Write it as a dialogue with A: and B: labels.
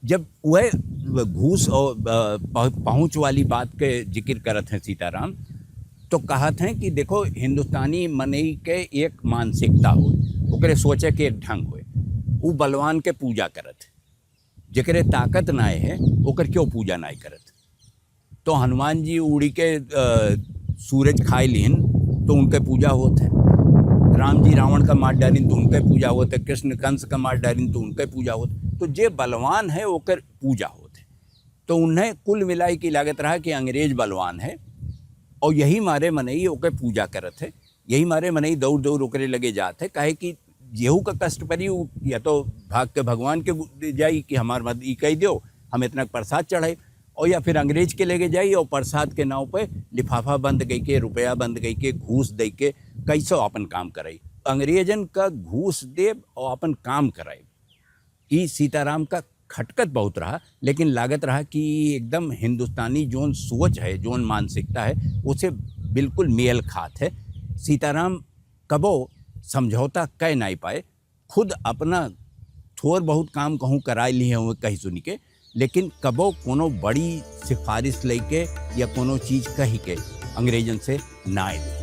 A: जब वह घूस और पहुँच वाली बात के जिक्र करत हैं सीताराम, तो कहत हैं कि देखो हिंदुस्तानी मनई के एक मानसिकता हो, ओकरे सोचे के एक ढंग हो, वो बलवान के पूजा करत, जेकरे ताकत नाय है ओकर क्यों पूजा नाय करत। तो हनुमान जी उड़ी के सूरज खाए लिहन तो उनके पूजा होते हैं, राम जी रावण का मार डालिन तो उनके पूजा होते, कृष्ण कंस का मार डालिन तो उनके पूजा होते। तो जे बलवान है ओकर पूजा होते। तो उन्हें कुल मिलाई की लागत रहा कि अंग्रेज बलवान है और यही मारे मनई ओके पूजा करत है, यही मारे मनई दौड़ दौड़ ओकरे लगे जाते, काहे कि जेहू का कष्ट परी या तो भाग के भगवान के जाई कि हमार मद ई कह दो हम इतना प्रसाद चढ़ाई, और या फिर अंग्रेज के लेके जाई और प्रसाद के नाव पे लिफाफा बंद गई के, रुपया बंद गई के, घूस दे के कैसो अपन काम कराई। अंग्रेजन का घूस दे और अपन काम कराई, ई सीताराम का खटकत बहुत रहा। लेकिन लागत रहा कि एकदम हिंदुस्तानी जोन सोच है, जोन मानसिकता है, उसे बिल्कुल मेल खात है। सीताराम कबो समझौता कह नहीं पाए, खुद अपना थोड़ बहुत काम कहूँ कराए लिए हुए कहीं सुनी के, लेकिन कबो कोनो बड़ी सिफारिश लेके या कोनो चीज़ कही के अंग्रेजन से ना आए।